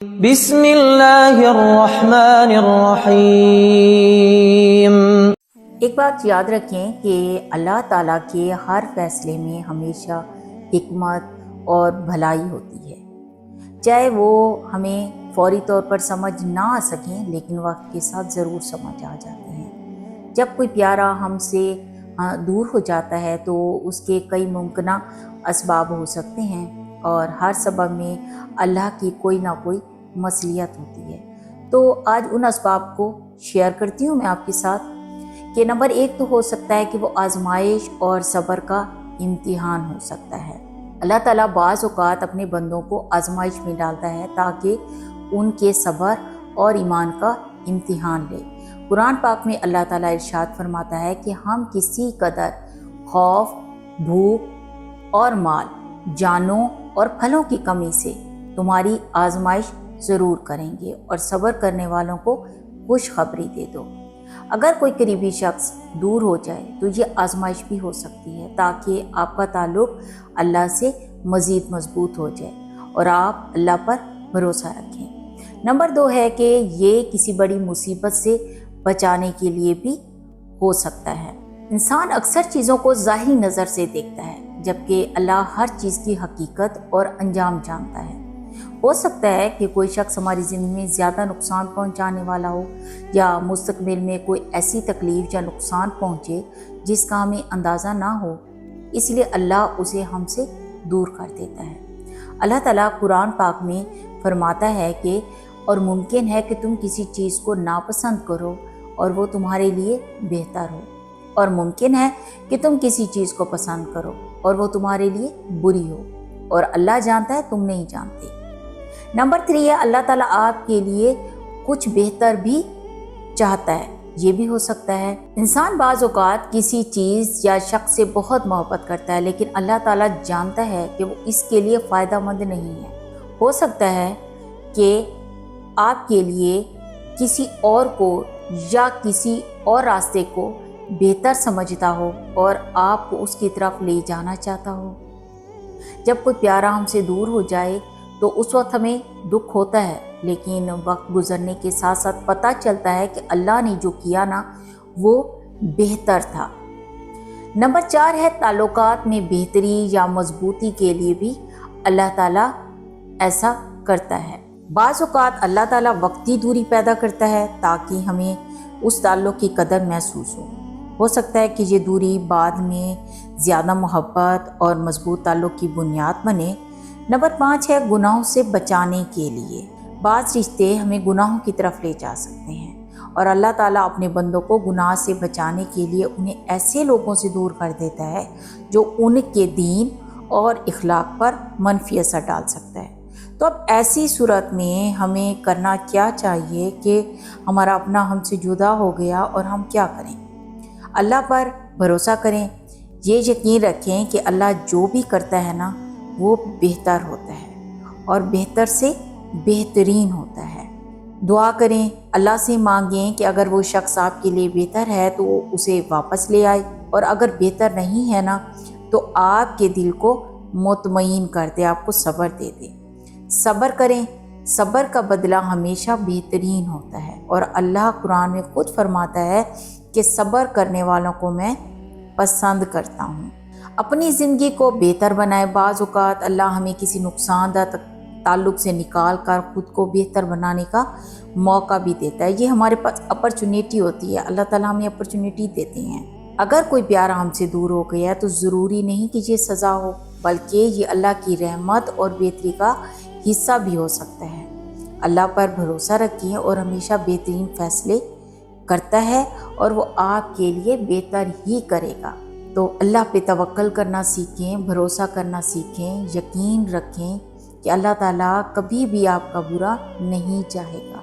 بسم اللہ الرحمن الرحیم۔ ایک بات یاد رکھیں کہ اللہ تعالیٰ کے ہر فیصلے میں ہمیشہ حکمت اور بھلائی ہوتی ہے، چاہے وہ ہمیں فوری طور پر سمجھ نہ آ سکیں لیکن وقت کے ساتھ ضرور سمجھ آ جاتے ہیں۔ جب کوئی پیارا ہم سے دور ہو جاتا ہے تو اس کے کئی ممکنہ اسباب ہو سکتے ہیں، اور ہر سبب میں اللہ کی کوئی نہ کوئی مصلحت ہوتی ہے۔ تو آج ان اسباب کو شیئر کرتی ہوں میں آپ کے ساتھ کہ نمبر 1 تو ہو سکتا ہے کہ وہ آزمائش اور صبر کا امتحان ہو سکتا ہے۔ اللہ تعالیٰ بعض اوقات اپنے بندوں کو آزمائش میں ڈالتا ہے تاکہ ان کے صبر اور ایمان کا امتحان لے۔ قرآن پاک میں اللہ تعالیٰ ارشاد فرماتا ہے کہ ہم کسی قدر خوف، بھوک اور مال، جانوں اور پھلوں کی کمی سے تمہاری آزمائش ضرور کریں گے، اور صبر کرنے والوں کو خوشخبری دے دو۔ اگر کوئی قریبی شخص دور ہو جائے تو یہ آزمائش بھی ہو سکتی ہے تاکہ آپ کا تعلق اللہ سے مزید مضبوط ہو جائے اور آپ اللہ پر بھروسہ رکھیں۔ نمبر 2 ہے کہ یہ کسی بڑی مصیبت سے بچانے کے لیے بھی ہو سکتا ہے۔ انسان اکثر چیزوں کو ظاہری نظر سے دیکھتا ہے، جبکہ اللہ ہر چیز کی حقیقت اور انجام جانتا ہے۔ ہو سکتا ہے کہ کوئی شخص ہماری زندگی میں زیادہ نقصان پہنچانے والا ہو، یا مستقبل میں کوئی ایسی تکلیف یا نقصان پہنچے جس کا ہمیں اندازہ نہ ہو، اس لیے اللہ اسے ہم سے دور کر دیتا ہے۔ اللہ تعالیٰ قرآن پاک میں فرماتا ہے کہ اور ممکن ہے کہ تم کسی چیز کو ناپسند کرو اور وہ تمہارے لیے بہتر ہو، اور ممکن ہے کہ تم کسی چیز کو پسند کرو اور وہ تمہارے لیے بری ہو، اور اللہ جانتا ہے تم نہیں جانتے۔ نمبر 3 ہے اللہ تعالیٰ آپ کے لیے کچھ بہتر بھی چاہتا ہے، یہ بھی ہو سکتا ہے۔ انسان بعض اوقات کسی چیز یا شخص سے بہت محبت کرتا ہے، لیکن اللہ تعالیٰ جانتا ہے کہ وہ اس کے لیے فائدہ مند نہیں ہے۔ ہو سکتا ہے کہ آپ کے لیے کسی اور کو یا کسی اور راستے کو بہتر سمجھتا ہو اور آپ کو اس کی طرف لے جانا چاہتا ہو۔ جب کوئی پیارا ہم سے دور ہو جائے تو اس وقت ہمیں دکھ ہوتا ہے، لیکن وقت گزرنے کے ساتھ ساتھ پتہ چلتا ہے کہ اللہ نے جو کیا نا وہ بہتر تھا۔ نمبر 4 ہے تعلقات میں بہتری یا مضبوطی کے لیے بھی اللہ تعالیٰ ایسا کرتا ہے۔ بعض اوقات اللہ تعالیٰ وقتی دوری پیدا کرتا ہے تاکہ ہمیں اس تعلق کی قدر محسوس ہو سکتا ہے کہ یہ دوری بعد میں زیادہ محبت اور مضبوط تعلق کی بنیاد بنے۔ نمبر 5 ہے گناہوں سے بچانے کے لیے۔ بعض رشتے ہمیں گناہوں کی طرف لے جا سکتے ہیں، اور اللہ تعالیٰ اپنے بندوں کو گناہ سے بچانے کے لیے انہیں ایسے لوگوں سے دور کر دیتا ہے جو ان کے دین اور اخلاق پر منفی اثر ڈال سکتا ہے۔ تو اب ایسی صورت میں ہمیں کرنا کیا چاہیے کہ ہمارا اپنا ہم سے جدا ہو گیا اور ہم کیا کریں؟ اللہ پر بھروسہ کریں، یہ یقین رکھیں کہ اللہ جو بھی کرتا ہے نا وہ بہتر ہوتا ہے اور بہتر سے بہترین ہوتا ہے۔ دعا کریں، اللہ سے مانگیں کہ اگر وہ شخص آپ کے لیے بہتر ہے تو وہ اسے واپس لے آئے، اور اگر بہتر نہیں ہے نا تو آپ کے دل کو مطمئن کر دے، آپ کو صبر دے دے۔ صبر کریں، صبر کا بدلہ ہمیشہ بہترین ہوتا ہے، اور اللہ قرآن میں خود فرماتا ہے کہ صبر کرنے والوں کو میں پسند کرتا ہوں۔ اپنی زندگی کو بہتر بنائے۔ بعض اوقات اللہ ہمیں کسی نقصان دہ تعلق سے نکال کر خود کو بہتر بنانے کا موقع بھی دیتا ہے۔ یہ ہمارے پاس اپرچونیٹی ہوتی ہے، اللہ تعالیٰ ہمیں اپرچونیٹی دیتے ہیں۔ اگر کوئی پیارا ہم سے دور ہو گیا تو ضروری نہیں کہ یہ سزا ہو، بلکہ یہ اللہ کی رحمت اور بہتری کا حصہ بھی ہو سکتا ہے۔ اللہ پر بھروسہ رکھیں اور ہمیشہ بہترین فیصلے کرتا ہے، اور وہ آپ کے لیے بہتر ہی کرے گا۔ تو اللہ پہ توکل کرنا سیکھیں، بھروسہ کرنا سیکھیں، یقین رکھیں کہ اللہ تعالیٰ کبھی بھی آپ کا برا نہیں چاہے گا۔